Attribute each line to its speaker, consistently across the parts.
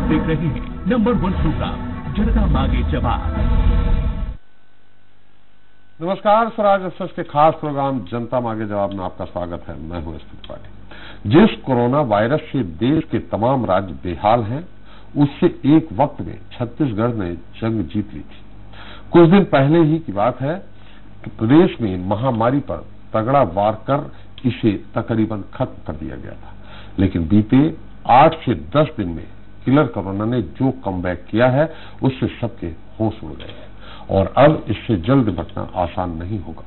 Speaker 1: देख रहे हैं नंबर 1 प्रोग्राम जनता मांगे जवाब।
Speaker 2: नमस्कार, स्वराज एक्सप्रेस के खास प्रोग्राम जनता मांगे जवाब में आपका स्वागत है। मैं हूं एसपी त्रिपाठी। जिस कोरोना वायरस से देश के तमाम राज्य बेहाल हैं, उससे एक वक्त में छत्तीसगढ़ ने जंग जीत ली थी। कुछ दिन पहले ही की बात है कि प्रदेश में महामारी पर तगड़ा वार कर इसे तकरीबन खत्म कर दिया गया था, लेकिन बीते 8 से 10 दिन में किलर कोरोना ने जो कमबैक किया है, उससे सबके होश उड़ गए हैं और अब इससे जल्द निपटना आसान नहीं होगा।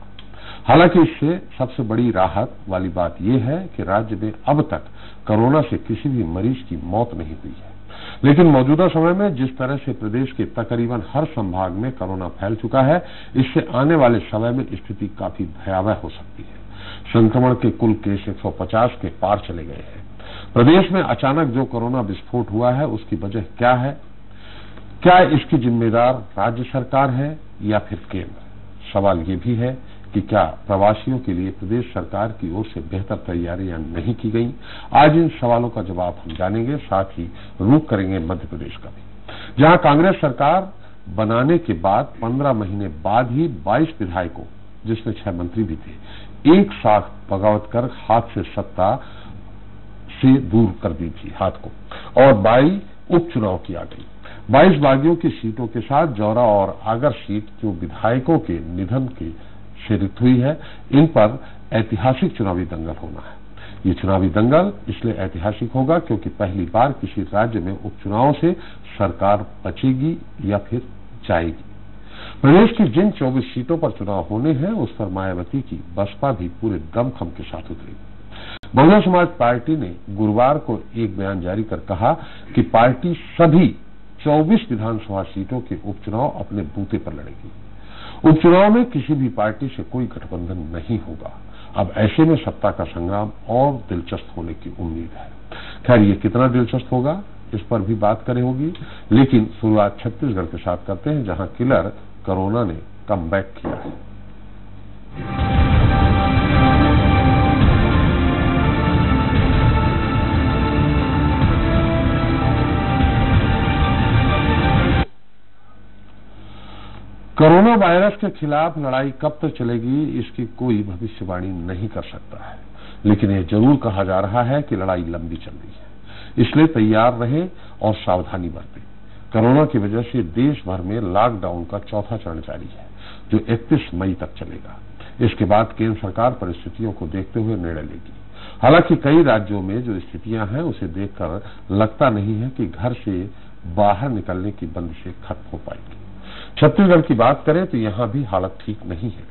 Speaker 2: हालांकि इससे सबसे बड़ी राहत वाली बात यह है कि राज्य में अब तक कोरोना से किसी भी मरीज की मौत नहीं हुई है, लेकिन मौजूदा समय में जिस तरह से प्रदेश के तकरीबन हर संभाग में कोरोना फैल चुका है, इससे आने वाले समय में स्थिति काफी भयावह हो सकती है। संक्रमण के कुल केस 150 के पार चले गए हैं। प्रदेश में अचानक जो कोरोना विस्फोट हुआ है, उसकी वजह क्या है? क्या इसकी जिम्मेदार राज्य सरकार है या फिर केंद्र? सवाल ये भी है कि क्या प्रवासियों के लिए प्रदेश सरकार की ओर से बेहतर तैयारियां नहीं की गई? आज इन सवालों का जवाब हम जानेंगे, साथ ही रुख करेंगे मध्य प्रदेश का भी, जहां कांग्रेस सरकार बनाने के बाद 15 महीने बाद ही 22 विधायकों, जिसमें 6 मंत्री भी थे, एक साथ बगावत कर हाथ से सत्ता से दूर कर दी थी हाथ को, और 22 उपचुनाव किया गई। 22 बागियों की सीटों के साथ जौरा और आगर सीट जो विधायकों के निधन के से रिक्त हुई है, इन पर ऐतिहासिक चुनावी दंगल होना है। ये चुनावी दंगल इसलिए ऐतिहासिक होगा क्योंकि पहली बार किसी राज्य में उपचुनाव से सरकार बचेगी या फिर जाएगी। प्रदेश की जिन 24 सीटों पर चुनाव होने हैं, उस पर मायावती की बसपा भी पूरे दमखम के साथ उतरेगी। बहुजन समाज पार्टी ने गुरुवार को एक बयान जारी कर कहा कि पार्टी सभी 24 विधानसभा सीटों के उपचुनाव अपने बूते पर लड़ेगी। उपचुनाव में किसी भी पार्टी से कोई गठबंधन नहीं होगा। अब ऐसे में सत्ता का संग्राम और दिलचस्प होने की उम्मीद है। खैर, ये कितना दिलचस्प होगा, इस पर भी बात करें होगी, लेकिन शुरुआत छत्तीसगढ़ के साथ करते हैं, जहां किलर कोरोना ने कमबैक किया है। कोरोना वायरस के खिलाफ लड़ाई कब तक चलेगी, इसकी कोई भविष्यवाणी नहीं कर सकता है, लेकिन यह जरूर कहा जा रहा है कि लड़ाई लंबी चल रही है। इसलिए तैयार रहें और सावधानी बरतें। कोरोना की वजह से देश भर में लॉकडाउन का चौथा चरण जारी है, जो 31 मई तक चलेगा। इसके बाद केंद्र सरकार परिस्थितियों को देखते हुए निर्णय लेगी। हालांकि कई राज्यों में जो स्थितियां हैं, उसे देखकर लगता नहीं है कि घर से बाहर निकलने की बंदिशें खत्म हो पाएंगी। छत्तीसगढ़ की बात करें तो यहां भी हालत ठीक नहीं है।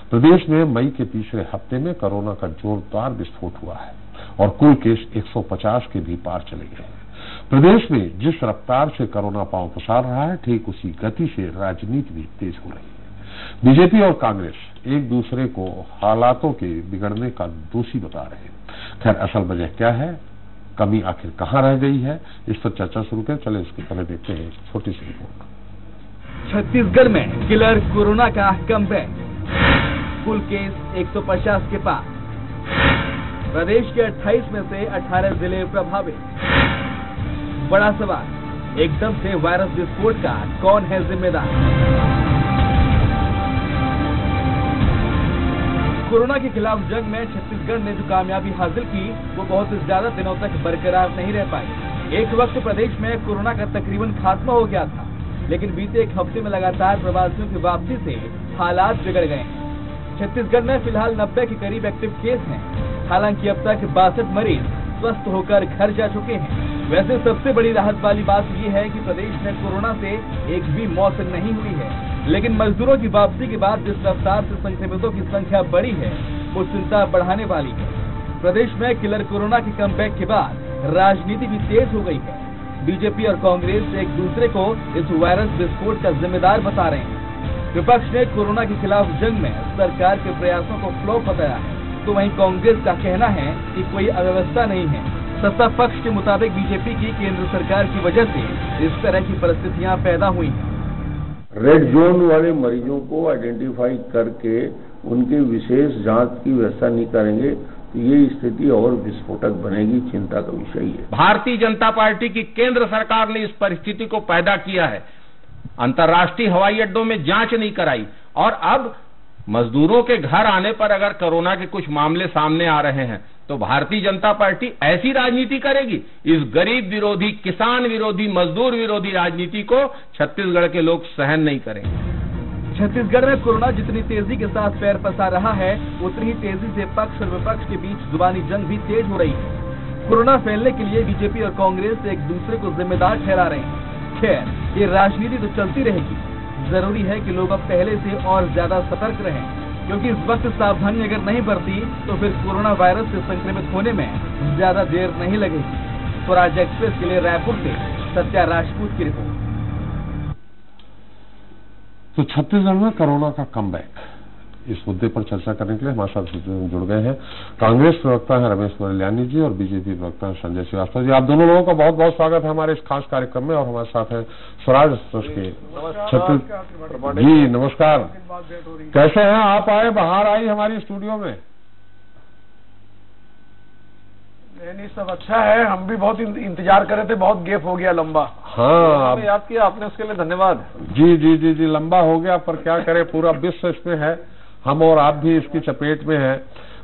Speaker 2: प्रदेश में मई के तीसरे हफ्ते में कोरोना का जोरदार विस्फोट हुआ है और कुल केस 150 के भी पार चले गए हैं। प्रदेश में जिस रफ्तार से कोरोना पांव पसार रहा है, ठीक उसी गति से राजनीति भी तेज हो रही है। बीजेपी और कांग्रेस एक दूसरे को हालातों के बिगड़ने का दोषी बता रहे हैं। खैर, असल वजह क्या है, कमी आखिर कहां रह गई है, इस पर चर्चा शुरू करें। चले इसके पहले देखते हैं छोटी सी रिपोर्ट।
Speaker 3: छत्तीसगढ़ में किलर कोरोना का कमबैक, कुल केस 150 के पार। प्रदेश के 28 में से 18 जिले प्रभावित। बड़ा सवाल, एकदम से वायरस विस्फोट का कौन है जिम्मेदार? कोरोना के खिलाफ जंग में छत्तीसगढ़ ने जो कामयाबी हासिल की, वो बहुत ज्यादा दिनों तक बरकरार नहीं रह पाई। एक वक्त प्रदेश में कोरोना का तकरीबन खात्मा हो गया था, लेकिन बीते एक हफ्ते में लगातार प्रवासियों की वापसी से हालात बिगड़ गए हैं। छत्तीसगढ़ में फिलहाल 90 के करीब एक्टिव केस हैं। हालांकि अब तक 62 मरीज स्वस्थ होकर घर जा चुके हैं। वैसे सबसे बड़ी राहत वाली बात यह है कि प्रदेश में कोरोना से एक भी मौत नहीं हुई है, लेकिन मजदूरों की वापसी के बाद जिस रफ्तार से संक्रमितों की संख्या बढ़ी है, वो चिंता बढ़ाने वाली है। प्रदेश में किलर कोरोना के कमबैक के बाद राजनीति भी तेज हो गई है। बीजेपी और कांग्रेस एक दूसरे को इस वायरस विस्फोट का जिम्मेदार बता रहे हैं। विपक्ष ने कोरोना के खिलाफ जंग में सरकार के प्रयासों को फ्लॉप बताया है, तो वहीं कांग्रेस का कहना है कि कोई अव्यवस्था नहीं है। सत्ता पक्ष के मुताबिक बीजेपी की केंद्र सरकार की वजह से इस तरह की परिस्थितियां पैदा हुई हैं।
Speaker 4: रेड जोन वाले मरीजों को आइडेंटिफाई करके उनकी विशेष जांच की व्यवस्था नहीं करेंगे तो ये स्थिति और विस्फोटक बनेगी, चिंता का विषय है।
Speaker 5: भारतीय जनता पार्टी की केंद्र सरकार ने इस परिस्थिति को पैदा किया है, अंतर्राष्ट्रीय हवाई अड्डों में जांच नहीं कराई, और अब मजदूरों के घर आने पर अगर कोरोना के कुछ मामले सामने आ रहे हैं तो भारतीय जनता पार्टी ऐसी राजनीति करेगी? इस गरीब विरोधी, किसान विरोधी, मजदूर विरोधी राजनीति को छत्तीसगढ़ के लोग सहन नहीं करेंगे।
Speaker 3: छत्तीसगढ़ में कोरोना जितनी तेजी के साथ पैर पसार रहा है, उतनी ही तेजी से पक्ष और विपक्ष के बीच जुबानी जंग भी तेज हो रही है। कोरोना फैलने के लिए बीजेपी और कांग्रेस एक दूसरे को जिम्मेदार ठहरा रहे हैं। खैर, ये राजनीति तो चलती रहेगी। जरूरी है कि लोग अब पहले से और ज्यादा सतर्क रहें, क्योंकि इस वक्त सावधानी अगर नहीं बरती तो फिर कोरोना वायरस से संक्रमित होने में ज्यादा देर नहीं लगेगी। स्वराज एक्सप्रेस के लिए रायपुर से सत्या राजपूत की रिपोर्ट।
Speaker 2: तो छत्तीसगढ़ में कोरोना का कमबैक, इस मुद्दे पर चर्चा करने के लिए हमारे साथ जुड़ गए हैं कांग्रेस प्रवक्ता है रमेश मरलियानी जी और बीजेपी प्रवक्ता है संजय श्रीवास्तव जी। आप दोनों लोगों का बहुत बहुत स्वागत है हमारे इस खास कार्यक्रम में। और हमारे साथ है स्वराज के छत्तीसगढ़ जी, नमस्कार। कैसे हैं आप? आए बाहर आई हमारी स्टूडियो में?
Speaker 6: नहीं, सब अच्छा है। हम भी बहुत इंतजार कर रहे थे, बहुत गैप हो गया लंबा।
Speaker 2: हाँ,
Speaker 6: याद किया आपने, उसके लिए धन्यवाद।
Speaker 2: जी जी जी जी, लंबा हो गया, पर क्या करें, पूरा विश्व इसमें है, हम और आप भी इसकी चपेट में हैं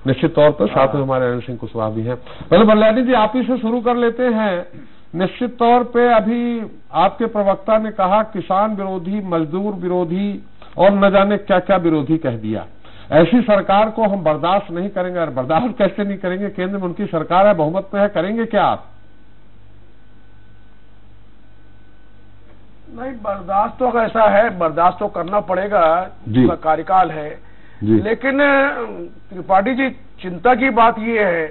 Speaker 2: निश्चित तौर पर। साथ में हमारे अनिल सिंह कुशवाहा भी हैं। पहले मरलियानी जी आप ही से शुरू कर लेते हैं। निश्चित तौर पे अभी आपके प्रवक्ता ने कहा किसान विरोधी, मजदूर विरोधी और न जाने क्या क्या विरोधी कह दिया। ऐसी सरकार को हम बर्दाश्त नहीं करेंगे। और बर्दाश्त कैसे नहीं करेंगे? केंद्र में उनकी सरकार है, बहुमत में है, करेंगे क्या आप?
Speaker 6: नहीं, बर्दाश्त तो ऐसा है, बर्दाश्त तो करना पड़ेगा, उसका कार्यकाल है। लेकिन त्रिपाठी जी, चिंता की बात ये है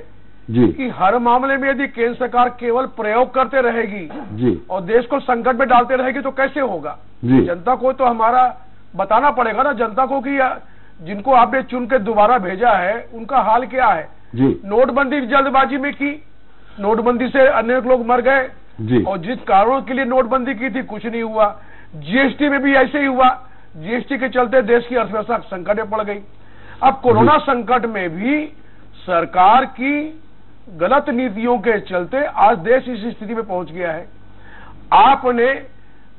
Speaker 6: जी कि हर मामले में यदि केंद्र सरकार केवल प्रयोग करते रहेगी जी और देश को संकट में डालते रहेगी तो कैसे होगा? जनता को तो हमारा बताना पड़ेगा ना, जनता को कि जिनको आपने चुन के दोबारा भेजा है उनका हाल क्या है जी। नोटबंदी जल्दबाजी में की, नोटबंदी से अनेक लोग मर गए जी, और जिस कारणों के लिए नोटबंदी की थी कुछ नहीं हुआ। जीएसटी में भी ऐसे ही हुआ, जीएसटी के चलते देश की अर्थव्यवस्था संकट में पड़ गई। अब कोरोना संकट में भी सरकार की गलत नीतियों के चलते आज देश इस स्थिति में पहुंच गया है। आपने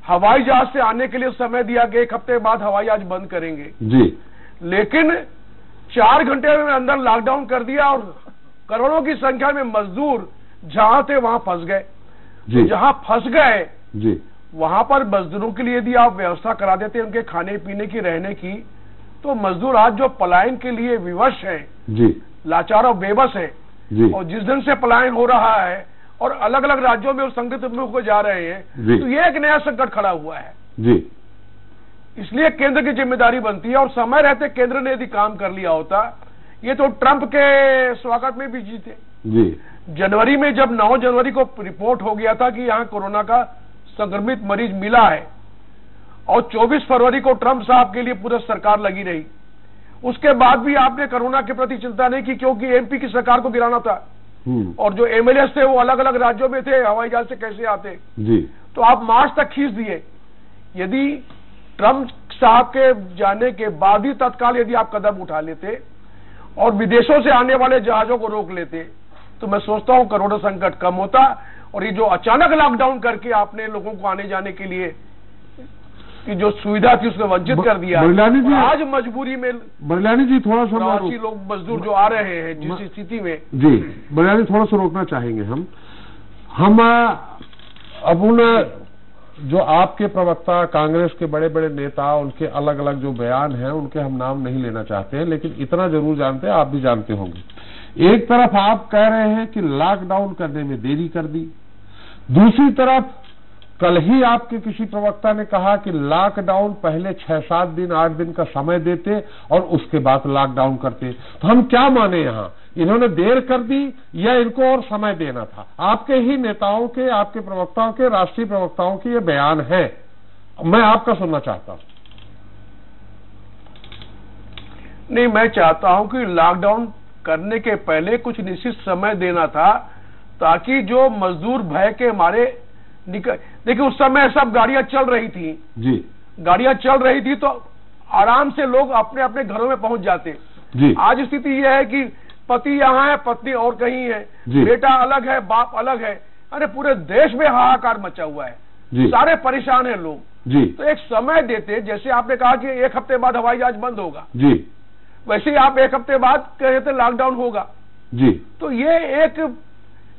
Speaker 6: हवाई जहाज से आने के लिए समय दिया कि 1 हफ्ते बाद हवाई जहाज बंद करेंगे जी, लेकिन 4 घंटे में अंदर लॉकडाउन कर दिया और करोड़ों की संख्या में मजदूर जहां थे वहां फंस गए। तो जहां फंस गए जी, वहां पर मजदूरों के लिए यदि आप व्यवस्था करा देते उनके खाने पीने की, रहने की, तो मजदूर आज जो पलायन के लिए विवश हैं जी, लाचार और बेबस हैं जी, और जिस दिन से पलायन हो रहा है और अलग अलग राज्यों में संकट मुख को जा रहे हैं, तो ये एक नया संकट खड़ा हुआ है जी। इसलिए केंद्र की जिम्मेदारी बनती है, और समय रहते केंद्र ने यदि काम कर लिया होता, ये तो ट्रंप के स्वागत में भी जीते जी। जनवरी में जब 9 जनवरी को रिपोर्ट हो गया था कि यहां कोरोना का संक्रमित मरीज मिला है, और 24 फरवरी को ट्रंप साहब के लिए पूरी सरकार लगी रही। उसके बाद भी आपने कोरोना के प्रति चिंता नहीं की, क्योंकि एमपी की सरकार को गिराना था, और जो एमएलए थे वो अलग अलग राज्यों में थे, हवाई जहाज से कैसे आते जी। तो आप मार्च तक खींच दिए। यदि ट्रंप साहब के जाने के बाद ही तत्काल यदि आप कदम उठा लेते और विदेशों से आने वाले जहाजों को रोक लेते, तो मैं सोचता हूं कोरोना संकट कम होता। और ये जो अचानक लॉकडाउन करके आपने लोगों को आने जाने के लिए की जो सुविधा थी उसको वंचित कर दिया, आज मजबूरी में
Speaker 2: मरलियानी जी थोड़ा सा
Speaker 6: प्रवासी लोग मजदूर जो आ रहे हैं जिस स्थिति में
Speaker 2: जी, मरलियानी थोड़ा सा रोकना चाहेंगे हम अब उन जो आपके प्रवक्ता, कांग्रेस के बड़े बड़े नेता, उनके अलग अलग जो बयान हैं उनके हम नाम नहीं लेना चाहते हैं, लेकिन इतना जरूर जानते हैं, आप भी जानते होंगे। एक तरफ आप कह रहे हैं कि लॉकडाउन करने में देरी कर दी, दूसरी तरफ कल ही आपके किसी प्रवक्ता ने कहा कि लॉकडाउन पहले 6-7 दिन 8 दिन का समय देते और उसके बाद लॉकडाउन करते। तो हम क्या माने यहाँ, इन्होंने देर कर दी या इनको और समय देना था? आपके ही नेताओं के, आपके प्रवक्ताओं के, राष्ट्रीय प्रवक्ताओं के ये बयान है, मैं आपका सुनना चाहता हूं।
Speaker 6: नहीं, मैं चाहता हूं कि लॉकडाउन करने के पहले कुछ निश्चित समय देना था, ताकि जो मजदूर भय के मारे देखिए उस समय सब गाड़ियां चल रही थी जी, गाड़ियां चल रही थी तो आराम से लोग अपने अपने घरों में पहुंच जाते जी। आज स्थिति यह है कि पति यहाँ है, पत्नी और कहीं है, बेटा अलग है, बाप अलग है। अरे पूरे देश में हाहाकार मचा हुआ है, सारे परेशान हैं लोग जी। तो एक समय देते, जैसे आपने कहा कि 1 हफ्ते बाद हवाई जहाज बंद होगा जी, वैसे ही आप 1 हफ्ते बाद कहे थे लॉकडाउन होगा जी। तो ये एक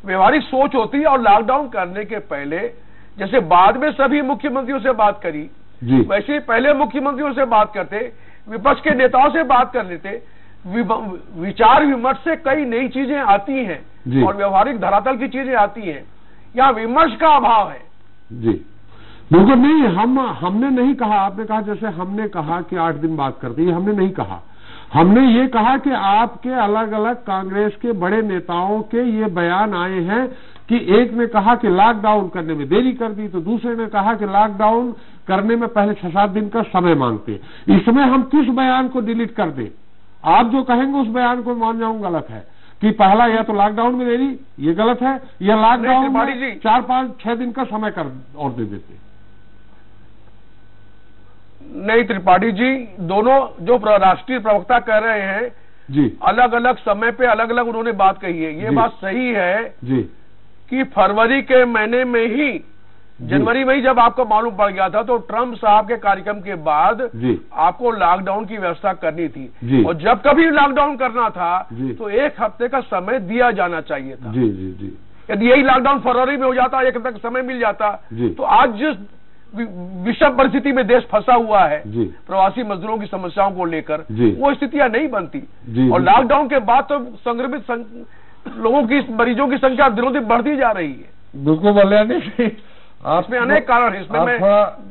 Speaker 6: व्यवहारिक सोच होती है। और लॉकडाउन करने के पहले जैसे बाद में सभी मुख्यमंत्रियों से बात करी जी, वैसे ही पहले मुख्यमंत्रियों से बात करते, विपक्ष के नेताओं से बात कर लेते, विचार विमर्श से कई नई चीजें आती हैं और व्यवहारिक धरातल की चीजें आती हैं। यहाँ विमर्श का अभाव है
Speaker 2: जी। बिल्कुल नहीं, हमने नहीं कहा, आपने कहा जैसे हमने कहा कि 8 दिन बात करते, ये हमने नहीं कहा। हमने ये कहा कि आपके अलग अलग कांग्रेस के बड़े नेताओं के ये बयान आए हैं कि एक ने कहा कि लॉकडाउन करने में देरी कर दी, तो दूसरे ने कहा कि लॉकडाउन करने में पहले 6-7 दिन का समय मांगते। इसमें हम किस बयान को डिलीट कर दें? आप जो कहेंगे उस बयान को मान जाऊं गलत है कि पहला या तो लॉकडाउन में देरी, ये गलत है, या लॉकडाउन में 4-5-6 दिन का समय कर और दे देते।
Speaker 6: नहीं त्रिपाठी जी, दोनों जो राष्ट्रीय प्रवक्ता कह रहे हैं जी, अलग अलग समय पे अलग अलग उन्होंने बात कही है। ये बात सही है जी कि फरवरी के महीने में ही, जनवरी में ही जब आपको मालूम पड़ गया था, तो ट्रंप साहब के कार्यक्रम के बाद आपको लॉकडाउन की व्यवस्था करनी थी। और जब कभी लॉकडाउन करना था तो 1 हफ्ते का समय दिया जाना चाहिए था जी जी जी। यदि यही लॉकडाउन फरवरी में हो जाता, 1 हफ्ते का समय मिल जाता, तो आज जिस विषम परिस्थिति में देश फंसा हुआ है प्रवासी मजदूरों की समस्याओं को लेकर, वो स्थितियां नहीं बनती। और लॉकडाउन के बाद तो संक्रमित लोगों की, मरीजों की संख्या दिनों दिन बढ़ती जा रही है।
Speaker 2: बिल्कुल बल्यानी,
Speaker 6: इसमें अनेक कारण है, इसमें मैं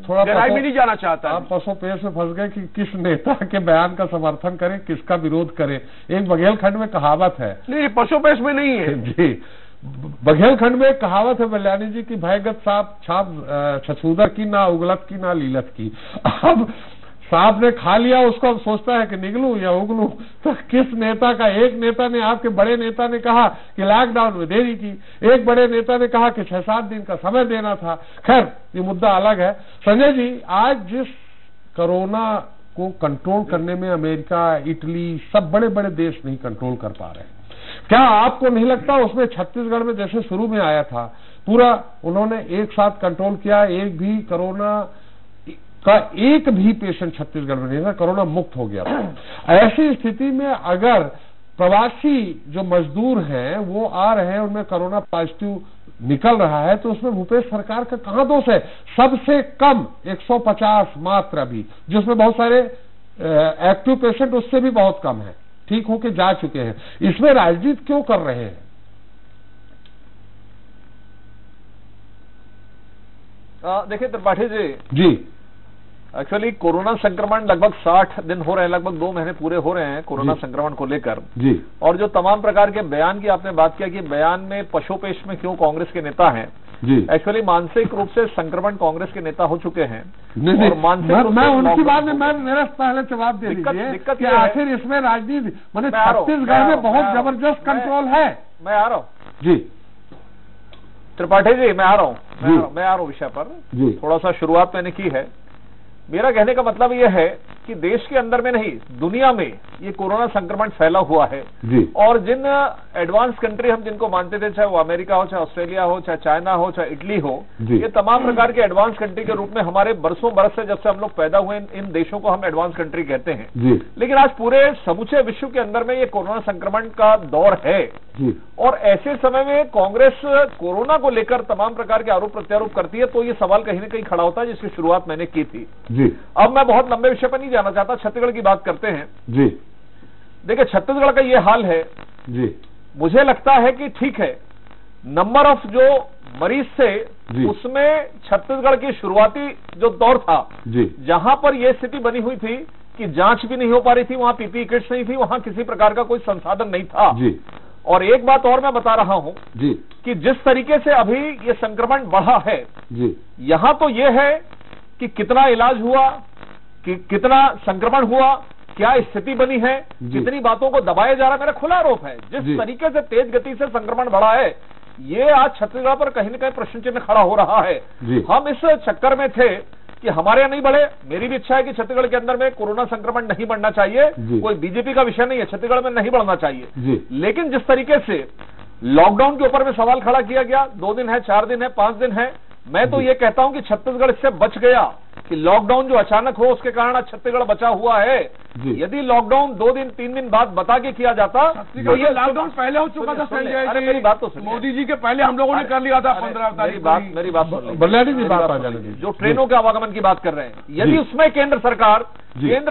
Speaker 6: थोड़ा गहराई में नहीं जाना चाहता।
Speaker 2: आप पसो पेश में फंस गए कि किस नेता के बयान का समर्थन करें, किसका विरोध करें। एक बघेलखंड में कहावत है,
Speaker 6: नहीं पसो पेश में नहीं है
Speaker 2: जी, बघेलखंड में एक कहावत है बल्यानी जी की, भयगत सांप छाप छछूदर की, ना उगलत की ना लीलत की। अब सांप ने खा लिया, उसको अब सोचता है कि निकलूं या उगलूं। तो किस नेता का, एक नेता ने, आपके बड़े नेता ने कहा कि लॉकडाउन में देरी की, एक बड़े नेता ने कहा कि 6-7 दिन का समय देना था। खैर ये मुद्दा अलग है। संजय जी, आज जिस कोरोना को कंट्रोल करने में अमेरिका, इटली, सब बड़े बड़े देश नहीं कंट्रोल कर पा रहे हैं, क्या आपको नहीं लगता उसमें छत्तीसगढ़ में जैसे शुरू में आया था, पूरा उन्होंने एक साथ कंट्रोल किया, एक भी कोरोना का एक भी पेशेंट छत्तीसगढ़ में नहीं था, कोरोना मुक्त हो गया था। ऐसी स्थिति में अगर प्रवासी जो मजदूर हैं वो आ रहे हैं, उनमें कोरोना पॉजिटिव निकल रहा है, तो उसमें भूपेश सरकार का कहां दोष है? सबसे कम 150 मात्र अभी, जिसमें बहुत सारे एक्टिव पेशेंट उससे भी बहुत कम है, ठीक होके जा चुके हैं। इसमें राजनीति क्यों कर रहे हैं?
Speaker 7: देखिए त्रिपाठी
Speaker 2: जी,
Speaker 7: एक्चुअली कोरोना संक्रमण लगभग 60 दिन हो रहे हैं, लगभग 2 महीने पूरे हो रहे हैं कोरोना संक्रमण को लेकर जी। और जो तमाम प्रकार के बयान की आपने बात किया कि बयान में पशोपेश में क्यों कांग्रेस के नेता हैं जी, एक्चुअली मानसिक रूप से संक्रमण कांग्रेस के नेता हो चुके हैं।
Speaker 2: नहीं, और मानसिक मैं उनकी बात में मेरा पहले जवाब दे दीजिए कि आखिर इसमें राजनीति, मैंने छत्तीसगढ़ में बहुत जबरदस्त कंट्रोल है।
Speaker 7: मैं आ रहा हूँ
Speaker 2: जी
Speaker 7: त्रिपाठी जी, मैं आ रहा हूँ विषय पर। थोड़ा सा शुरुआत मैंने की है। मेरा कहने का मतलब यह है कि देश के अंदर में नहीं, दुनिया में ये कोरोना संक्रमण फैला हुआ है जी। और जिन एडवांस कंट्री हम जिनको मानते थे, चाहे वो अमेरिका हो, चाहे ऑस्ट्रेलिया हो, चाहे चाइना हो, चाहे इटली हो, ये तमाम प्रकार के एडवांस कंट्री के रूप में हमारे बरसों बरस से जब से हम लोग पैदा हुए, इन देशों को हम एडवांस कंट्री कहते हैं जी। लेकिन आज पूरे समूचे विश्व के अंदर में ये कोरोना संक्रमण का दौर है जी। और ऐसे समय में कांग्रेस कोरोना को लेकर तमाम प्रकार के आरोप प्रत्यारोप करती है, तो ये सवाल कहीं ना कहीं खड़ा होता है, जिसकी शुरुआत मैंने की थी जी। अब मैं बहुत लंबे विषय पर नहीं जाना चाहता, छत्तीसगढ़ की बात करते हैं जी। देखिए छत्तीसगढ़ का ये हाल है जी, मुझे लगता है कि ठीक है, नंबर ऑफ जो मरीज थे उसमें छत्तीसगढ़ की शुरुआती जो दौर था जी, जहां पर यह स्थिति बनी हुई थी कि जांच भी नहीं हो पा रही थी, वहां पीपीई किट्स नहीं थी, वहां किसी प्रकार का कोई संसाधन नहीं था जी। और एक बात और मैं बता रहा हूं जी कि जिस तरीके से अभी ये संक्रमण बढ़ा है जी, यहां तो ये है कि कितना इलाज हुआ, कि कितना संक्रमण हुआ, क्या स्थिति बनी है, कितनी बातों को दबाया जा रहा है, मेरा खुला आरोप है। जिस तरीके से तेज गति से संक्रमण बढ़ा है, ये आज छत्तीसगढ़ पर कहीं न कहीं प्रश्न चिन्ह खड़ा हो रहा है। हम इस चक्कर में थे कि हमारे यहाँ नहीं बढ़े। मेरी भी इच्छा है कि छत्तीसगढ़ के अंदर में कोरोना संक्रमण नहीं बढ़ना चाहिए, कोई बीजेपी का विषय नहीं है, छत्तीसगढ़ में नहीं बढ़ना चाहिए। लेकिन जिस तरीके से लॉकडाउन के ऊपर में सवाल खड़ा किया गया, 2 दिन है, 4 दिन है, 5 दिन है, मैं तो ये कहता हूं कि छत्तीसगढ़ इससे बच गया कि लॉकडाउन जो अचानक हो उसके कारण आज छत्तीसगढ़ बचा हुआ है। यदि लॉकडाउन 2 दिन 3 दिन बाद बता के किया जाता
Speaker 6: तो ये लॉकडाउन पहले हो चुका था संजय जी।
Speaker 7: मेरी बात तो सुनिए,
Speaker 6: मोदी जी के पहले हम लोगों ने कर लिया था 15 तारीख।
Speaker 7: मेरी बात सुन लीजिए,
Speaker 2: बल्लारी जी बात आ जाने दीजिए।
Speaker 7: जो ट्रेनों के आवागमन की बात कर रहे हैं, यदि उसमें केंद्र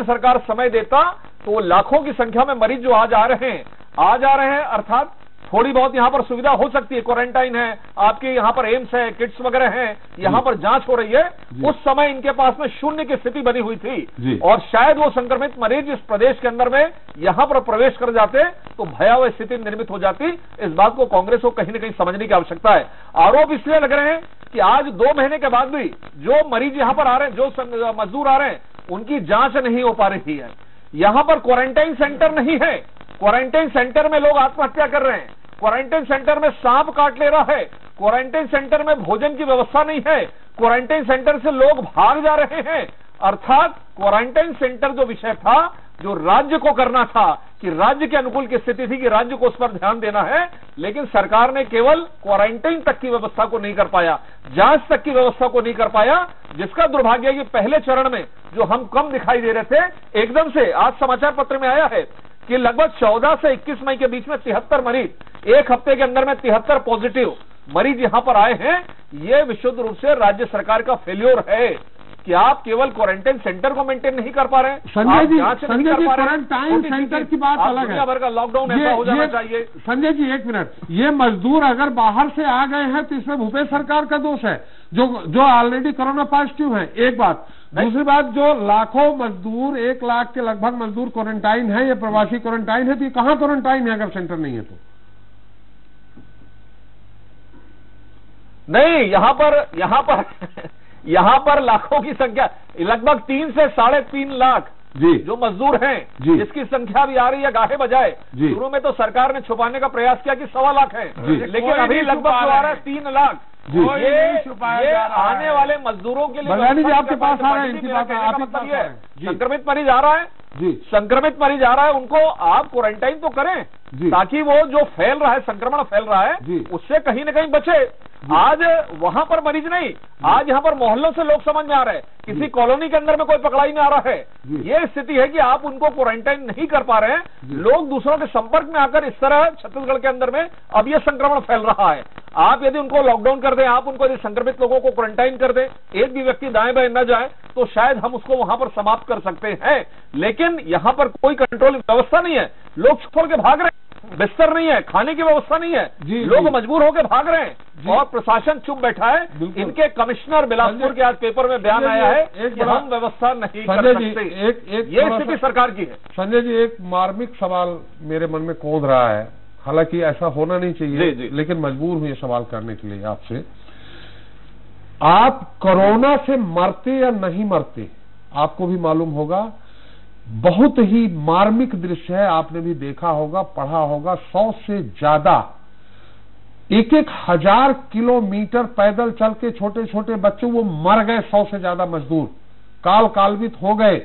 Speaker 7: सरकार समय देता तो लाखों की संख्या में मरीज जो आज आ रहे हैं, अर्थात थोड़ी बहुत यहां पर सुविधा हो सकती है, क्वारंटाइन है, आपके यहां पर एम्स है, किट्स वगैरह हैं, यहां पर जांच हो रही है, उस समय इनके पास में शून्य की स्थिति बनी हुई थी और शायद वो संक्रमित मरीज इस प्रदेश के अंदर में यहां पर प्रवेश कर जाते तो भयावह स्थिति निर्मित हो जाती। इस बात को कांग्रेस को कहीं न कहीं समझने की आवश्यकता है। आरोप इसलिए लग रहे हैं कि आज 2 महीने के बाद भी जो मरीज यहां पर आ रहे हैं, जो मजदूर आ रहे हैं, उनकी जांच नहीं हो पा रही है। यहां पर क्वारंटाइन सेंटर नहीं है, क्वारंटाइन सेंटर में लोग आत्महत्या कर रहे हैं, क्वारंटाइन सेंटर में सांप काट ले रहा है, क्वारंटाइन सेंटर में भोजन की व्यवस्था नहीं है, क्वारंटाइन सेंटर से लोग भाग जा रहे हैं। अर्थात क्वारंटाइन सेंटर जो विषय था, जो राज्य को करना था, कि राज्य के अनुकूल की स्थिति थी कि राज्य को उस पर ध्यान देना है, लेकिन सरकार ने केवल क्वारंटाइन तक की व्यवस्था को नहीं कर पाया, जांच तक की व्यवस्था को नहीं कर पाया, जिसका दुर्भाग्य है कि पहले चरण में जो हम कम दिखाई दे रहे थे, एकदम से आज समाचार पत्र में आया है कि लगभग 14 से 21 मई के बीच में 73 मरीज, एक हफ्ते के अंदर में 73 पॉजिटिव मरीज यहां पर आए हैं। यह विशुद्ध रूप से राज्य सरकार का फेल्योर है कि आप केवल क्वारंटाइन सेंटर को मेंटेन नहीं कर पा रहे हैं।
Speaker 2: संजय जी क्वारंटाइन सेंटर की बात अलग है,
Speaker 7: दुनिया भर का लॉकडाउन ऐसा हो जाना चाहिए।
Speaker 2: संजय जी 1 मिनट, ये मजदूर अगर बाहर से आ गए हैं तो इसमें भूपेश सरकार का दोष है, जो ऑलरेडी कोरोना पॉजिटिव है। एक बात, दूसरी बात, जो लाखों मजदूर, 1 लाख के लगभग मजदूर क्वारंटाइन है, ये प्रवासी क्वारंटाइन है, तो ये कहां क्वारंटाइन है अगर सेंटर नहीं है तो?
Speaker 7: नहीं, यहां पर लाखों की संख्या, लगभग 3 से 3.5 लाख जो मजदूर हैं, जिसकी संख्या भी आ रही है गाहे बजाए। शुरू में तो सरकार ने छुपाने का प्रयास किया कि 1.25 लाख है, लेकिन अभी लगभग जो आ रहा है 3 लाख। ये आने वाले मजदूरों के लिए
Speaker 2: बल्लानी जी आपके पास आ रहे हैं, इनकी बात
Speaker 7: मतलब ये संक्रमित मरीज आ रहा है, संक्रमित मरीज आ रहा है, उनको आप क्वारंटाइन तो करें ताकि वो जो फैल रहा है, संक्रमण फैल रहा है, उससे कहीं न कहीं बचे। आज वहां पर मरीज नहीं, आज यहां पर मोहल्लों से लोग समझ में आ रहे हैं, किसी कॉलोनी के अंदर में कोई पकड़ाई में आ रहा है। ये स्थिति है कि आप उनको क्वारंटाइन नहीं कर पा रहे हैं, लोग दूसरों के संपर्क में आकर इस तरह छत्तीसगढ़ के अंदर में अब ये संक्रमण फैल रहा है। आप यदि उनको लॉकडाउन कर दें, आप उनको यदि संक्रमित लोगों को क्वारंटाइन कर दें, एक भी व्यक्ति दाएं बाएं न जाए, तो शायद हम उसको वहां पर समाप्त कर सकते हैं। लेकिन यहां पर कोई कंट्रोल व्यवस्था नहीं है, लोग छोड़ के भाग रहे हैं, बिस्तर नहीं है, खाने की व्यवस्था नहीं है, लोग मजबूर होकर भाग रहे हैं और प्रशासन चुप बैठा है। इनके कमिश्नर बिलासपुर के आज पेपर में बयान आया है कि हम व्यवस्था नहीं कर सकते। ये स्थिति सरकार की है।
Speaker 2: संजय जी, एक मार्मिक सवाल मेरे मन में कौंध रहा है, हालांकि ऐसा होना नहीं चाहिए, लेकिन मजबूर हूं ये सवाल करने के लिए आपसे। आप कोरोना से मरते या नहीं मरते, आपको भी मालूम होगा, बहुत ही मार्मिक दृश्य है, आपने भी देखा होगा, पढ़ा होगा। 100 से ज्यादा, 1-1 हजार किलोमीटर पैदल चल के छोटे छोटे बच्चे वो मर गए, 100 से ज्यादा मजदूर कालवित हो गए।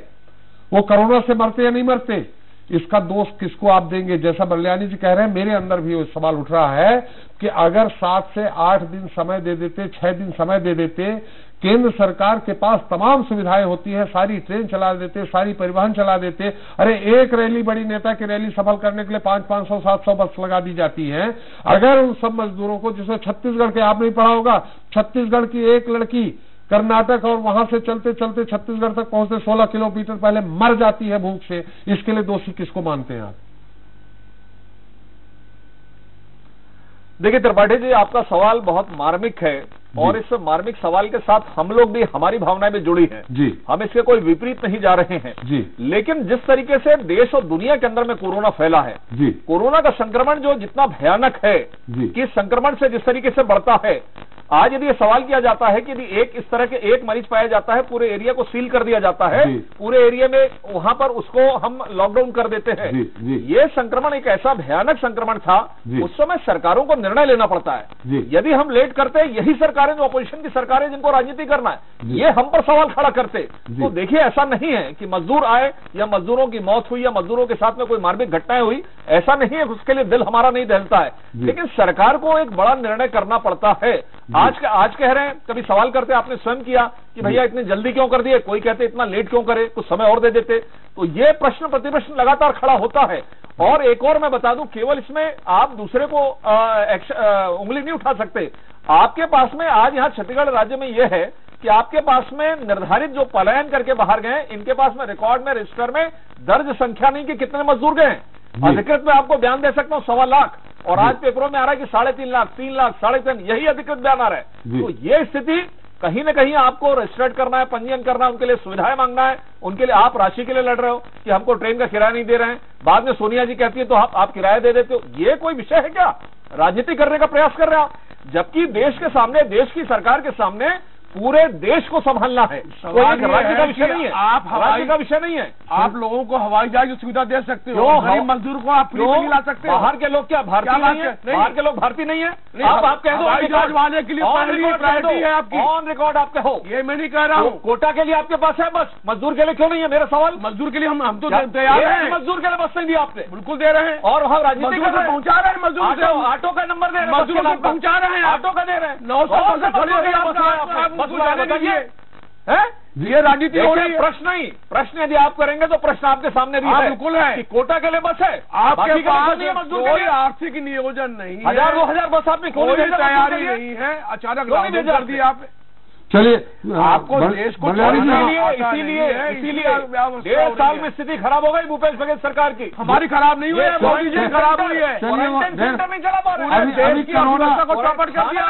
Speaker 2: वो कोरोना से मरते या नहीं मरते, इसका दोष किसको आप देंगे? जैसा बल्लानी जी कह रहे हैं, मेरे अंदर भी वो सवाल उठ रहा है कि अगर 7 से 8 दिन समय दे देते, 6 दिन समय दे देते, केंद्र सरकार के पास तमाम सुविधाएं होती है, सारी ट्रेन चला देते, सारी परिवहन चला देते। अरे एक रैली, बड़ी नेता की रैली सफल करने के लिए 500, 700 बस लगा दी जाती है। अगर उन सब मजदूरों को, जिसे छत्तीसगढ़ के, आपने पढ़ा होगा, छत्तीसगढ़ की एक लड़की कर्नाटक और वहां से चलते चलते छत्तीसगढ़ तक पहुंचते 16 किलोमीटर पहले मर जाती है भूख से, इसके लिए दोषी किसको मानते हैं आप?
Speaker 7: देखिए त्रिपाठी जी, आपका सवाल बहुत मार्मिक है और इस मार्मिक सवाल के साथ हम लोग भी, हमारी भावनाएं भी जुड़ी हैं जी। हम इसके कोई विपरीत नहीं जा रहे हैं जी। लेकिन जिस तरीके से देश और दुनिया के अंदर में कोरोना फैला है जी, कोरोना का संक्रमण जो जितना भयानक है कि संक्रमण से जिस तरीके से बढ़ता है, आज यदि ये सवाल किया जाता है कि यदि एक इस तरह के एक मरीज पाया जाता है, पूरे एरिया को सील कर दिया जाता है, पूरे एरिया में वहां पर उसको हम लॉकडाउन कर देते हैं। ये संक्रमण एक ऐसा भयानक संक्रमण था, उस समय सरकारों को निर्णय लेना पड़ता है। यदि हम लेट करते, यही सरकारें जो अपोजिशन की सरकारें जिनको राजनीति करना है, ये हम पर सवाल खड़ा करते, तो देखिए ऐसा नहीं है कि मजदूर आए या मजदूरों की मौत हुई या मजदूरों के साथ में कोई मार्मिक घटनाएं हुई, ऐसा नहीं है, उसके लिए दिल हमारा नहीं दहलता है। लेकिन सरकार को एक बड़ा निर्णय करना पड़ता है। आज कह रहे हैं, कभी सवाल करते, आपने स्वयं किया कि भैया इतनी जल्दी क्यों कर दिए, कोई कहते इतना लेट क्यों करे, कुछ समय और दे देते। तो ये प्रश्न प्रतिप्रश्न लगातार खड़ा होता है। और एक और मैं बता दूं, केवल इसमें आप दूसरे को उंगली नहीं उठा सकते। आपके पास में आज यहां छत्तीसगढ़ राज्य में यह है कि आपके पास में निर्धारित जो पलायन करके बाहर गए, इनके पास में रिकॉर्ड में, रजिस्टर में दर्ज संख्या नहीं कि कितने मजदूर गए। अधिकृत में आपको बयान दे सकता हूं 1.25 लाख, और आज पेपरों में आ रहा है कि 3.5 लाख, 3 लाख, 3.5, यही अधिकृत बयान आ रहा है। तो ये स्थिति कहीं ना कहीं आपको रजिस्टर्ड करना है, पंजीयन करना है, उनके लिए सुविधाएं मांगना है, उनके लिए आप राशि के लिए लड़ रहे हो कि हमको ट्रेन का किराया नहीं दे रहे हैं, बाद में सोनिया जी कहती है तो आप किराया दे देते हो। ये कोई विषय है क्या? राजनीति करने का प्रयास कर रहे हो आप, जबकि देश के सामने, देश की सरकार के सामने पूरे देश को संभालना है। कोई एक राज्य का विषय नहीं है, आप राज्य का विषय नहीं है।
Speaker 6: आप लोगों को हवाई जहाज की सुविधा दे सकते हो, गरीब मजदूर को आप फ्री नहीं ला सकते।
Speaker 7: बाहर के लोग क्या भारतीय नहीं है? बाहर के लोग भारतीय नहीं है? आप कह दो
Speaker 6: हवाई जहाज वाले के लिए प्रायोरिटी है आपकी,
Speaker 7: ऑन रिकॉर्ड आप कहो।
Speaker 6: ये मैं नहीं कह रहा हूँ।
Speaker 7: कोटा के लिए आपके पास है बस, मजदूर के लिए क्यों नहीं है? मेरा सवाल।
Speaker 6: मजदूर के लिए हम तो तैयार हैं,
Speaker 7: मजदूर के लिए बस नहीं दिया आपने।
Speaker 6: बिल्कुल दे रहे हैं,
Speaker 7: और हम राजनीति
Speaker 6: पहुंचा रहे हैं। मजदूर
Speaker 7: ऑटो का नंबर दे रहे हैं,
Speaker 6: मजदूर को पहुंचा रहे हैं,
Speaker 7: ऑटो का दे रहे हैं।
Speaker 6: 900 ये राजनीति हो रही है।
Speaker 7: प्रश्न यदि आप करेंगे तो प्रश्न आपके सामने भी है,
Speaker 6: बिल्कुल है
Speaker 7: कि कोटा के लिए बस है,
Speaker 6: आपके पास कोई आर्थिक नियोजन नहीं है,
Speaker 7: 1000-2000 बस आपने
Speaker 6: कोई तैयारी नहीं है, अचानक लागू कर दिया आपने।
Speaker 2: चलिए,
Speaker 6: आपको देश को
Speaker 7: इसीलिए 1.5 साल में स्थिति खराब हो गई भूपेश बघेल सरकार की।
Speaker 6: हमारी खराब नहीं हुई है, मोदी जी खराब हुई है।
Speaker 7: सेंटर नहीं चला पा रहे,
Speaker 2: अभी कोरोना
Speaker 6: को चौपट कर दिया।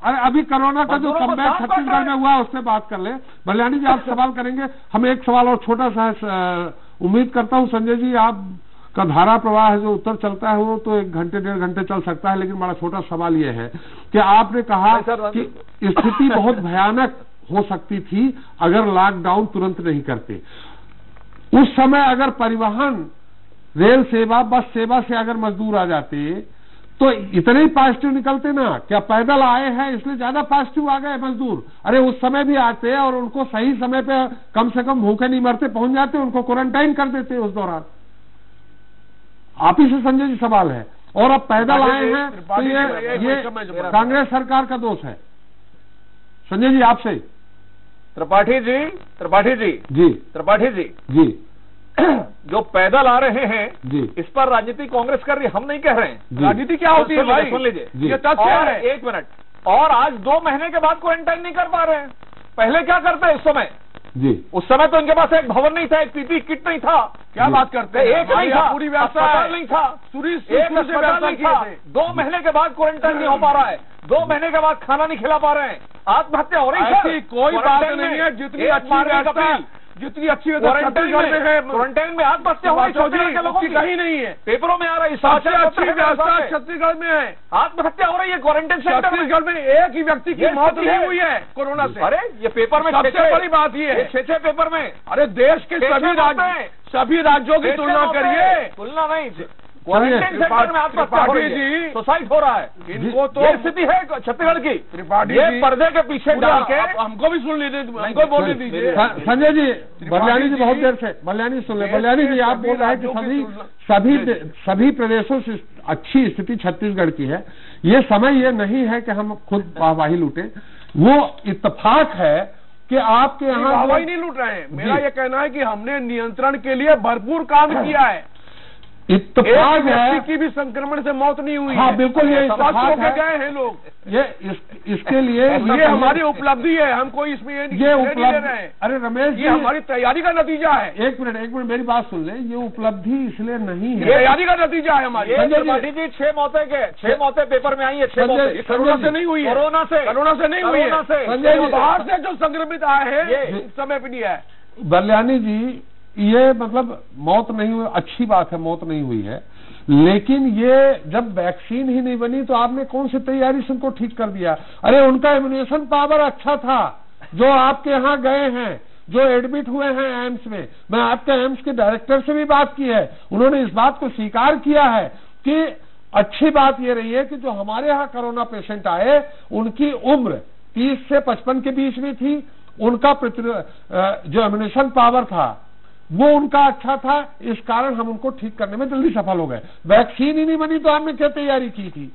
Speaker 2: अरे अभी कोरोना का जो कमबैक छत्तीसगढ़ में हुआ उससे बात कर ले। बल्याणी जी आप सवाल करेंगे, हम एक सवाल और छोटा सा उम्मीद करता हूं संजय जी आप का धारा प्रवाह है जो उत्तर चलता है वो तो 1 घंटे 1.5 घंटे चल सकता है, लेकिन बड़ा छोटा सवाल ये है कि आपने कहा कि स्थिति बहुत भयानक हो सकती थी अगर लॉकडाउन तुरंत नहीं करते। उस समय अगर परिवहन, रेल सेवा, बस सेवा से अगर मजदूर आ जाते तो इतने ही पॉजिटिव निकलते ना। क्या पैदल आए हैं इसलिए ज्यादा पॉजिटिव आ गए मजदूर? अरे उस समय भी आते और उनको सही समय पे कम से कम भूखे नहीं मरते, पहुंच जाते, उनको क्वारंटाइन कर देते उस दौरान। आप ही से संजय जी सवाल है। और अब पैदल आए हैं तो ये कांग्रेस सरकार का दोष है। संजय जी आपसे।
Speaker 7: त्रिपाठी जी जो पैदल आ रहे हैं जी, इस पर राजनीति कांग्रेस कर रही, हम नहीं कह रहे हैं।
Speaker 6: राजनीति क्या होती है भाई?
Speaker 7: सुन लीजिए,
Speaker 6: ये तथ्य है।
Speaker 7: 1 मिनट। और आज 2 महीने के बाद क्वारंटाइन नहीं कर पा रहे हैं। पहले क्या करते हैं? इस समय जी, उस समय तो इनके पास एक भवन नहीं था, एक पीपी किट नहीं था।
Speaker 6: क्या बात करते हैं?
Speaker 7: एक नहीं था,
Speaker 6: पूरी व्यवस्था
Speaker 7: नहीं था,
Speaker 6: एक अस्पताल नहीं था।
Speaker 7: 2 महीने के बाद क्वारंटाइन नहीं हो पा रहा है, 2 महीने के बाद खाना नहीं खिला पा रहे हैं, आत्महत्या हो रही है।
Speaker 6: ऐसी कोई बात नहीं है, जितनी अच्छी व्यवस्था, जितनी अच्छी
Speaker 7: क्वारंटाइन में आत्महत्या हो रही
Speaker 6: कहीं नहीं है।
Speaker 7: पेपरों में आ रही
Speaker 6: सबसे अच्छी व्यवस्था छत्तीसगढ़ में है।
Speaker 7: आत्महत्या हो रही है क्वारंटाइन सेंटर में।
Speaker 6: छत्तीसगढ़ में एक ही व्यक्ति की मौत नहीं हुई है कोरोना से।
Speaker 7: अरे ये पेपर में
Speaker 6: सबसे बड़ी बात ये है,
Speaker 7: 6 पेपर में।
Speaker 6: अरे देश के सभी राज्यों की तुलना करिए।
Speaker 7: तुलना नहीं, क्वारंटाइन सेंटर में आत्महत्या हो रही है, सुसाइड हो रहा है। इनको तो स्थिति है छत्तीसगढ़ की। त्रिपाठी जी पर्दे के पीछे डाल के
Speaker 6: हमको भी सुन लीजिए, हमको बोलने दीजिए।
Speaker 2: संजय जी, बल्याणी जी बहुत देर से, बल्याणी सुन ले। बल्याणी जी आप बोल रहे हैं कि सभी प्रदेशों से अच्छी स्थिति छत्तीसगढ़ की है। ये समय ये नहीं है कि हम खुद वाहवाही लूटे, वो इत्तेफाक है कि आपके यहाँ
Speaker 6: वाहवाही नहीं लूट रहे हैं। मेरा ये कहना है कि हमने नियंत्रण के लिए भरपूर काम किया है।
Speaker 2: इत्तेफाक है
Speaker 6: की भी संक्रमण से मौत नहीं हुई।
Speaker 2: हाँ बिल्कुल, ये
Speaker 6: इत्तेफाक है, गए हैं लोग।
Speaker 2: ये इसके लिए
Speaker 6: ये हमारी उपलब्धि है, हम कोई इसमें ये उपलब्धि।
Speaker 2: अरे रमेश,
Speaker 6: ये हमारी तैयारी का नतीजा है।
Speaker 2: एक मिनट मेरी बात सुन ले। ये उपलब्धि इसलिए नहीं है,
Speaker 6: तैयारी का नतीजा है हमारी।
Speaker 7: संजय जी 6 मौतें पेपर में आई है। 6 मौतें
Speaker 6: कोरोना से नहीं हुई है, कोरोना से नहीं हुई है।
Speaker 2: संजय जी
Speaker 6: बाहर से जो संक्रमित आए हैं इस समय भी नहीं है।
Speaker 2: बल्याणी जी, ये मतलब मौत नहीं हुई, अच्छी बात है मौत नहीं हुई है, लेकिन ये जब वैक्सीन ही नहीं बनी तो आपने कौन सी तैयारी से उनको ठीक कर दिया? अरे उनका इम्यूनेशन पावर अच्छा था, जो आपके यहाँ गए हैं, जो एडमिट हुए हैं एम्स में। मैं आपके एम्स के डायरेक्टर से भी बात की है, उन्होंने इस बात को स्वीकार किया है कि अच्छी बात ये रही है कि जो हमारे यहाँ कोरोना पेशेंट आए उनकी उम्र 30 से 55 के बीच में थी, उनका जो इम्यूनेशन पावर था वो उनका अच्छा था, इस कारण हम उनको ठीक करने में जल्दी सफल हो गए। वैक्सीन ही नहीं बनी तो आपने क्या तैयारी की थी?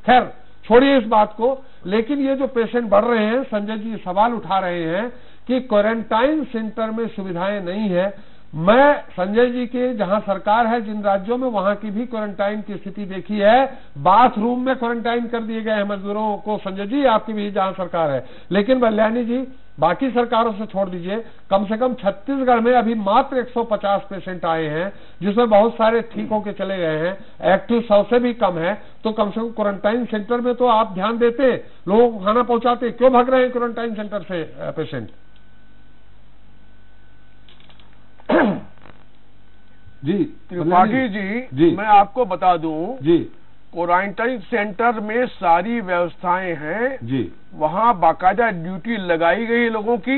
Speaker 2: खैर छोड़िए इस बात को, लेकिन ये जो पेशेंट बढ़ रहे हैं, संजय जी सवाल उठा रहे हैं कि क्वारंटाइन सेंटर में सुविधाएं नहीं है। मैं संजय जी के जहां सरकार है जिन राज्यों में, वहां की भी क्वारंटाइन की स्थिति देखी है। बाथरूम में क्वारंटाइन कर दिए गए हैं मजदूरों को संजय जी, आपकी भी जहां सरकार है। लेकिन बल्यानी जी बाकी सरकारों से छोड़ दीजिए, कम से कम छत्तीसगढ़ में अभी मात्र 150 पेशेंट आए हैं, जिसमें बहुत सारे ठीक होके चले गए हैं। एक्टिव 100 से भी कम है, तो कम से कम क्वारंटाइन सेंटर में तो आप ध्यान देते, लोगों को खाना पहुंचाते। क्यों भाग रहे हैं क्वारंटाइन सेंटर से पेशेंट?
Speaker 6: जी त्रिपाठी जी, मैं आपको बता दूं जी, क्वारंटाइन सेंटर में सारी व्यवस्थाएं हैं जी, वहां बाकायदा ड्यूटी लगाई गई लोगों की,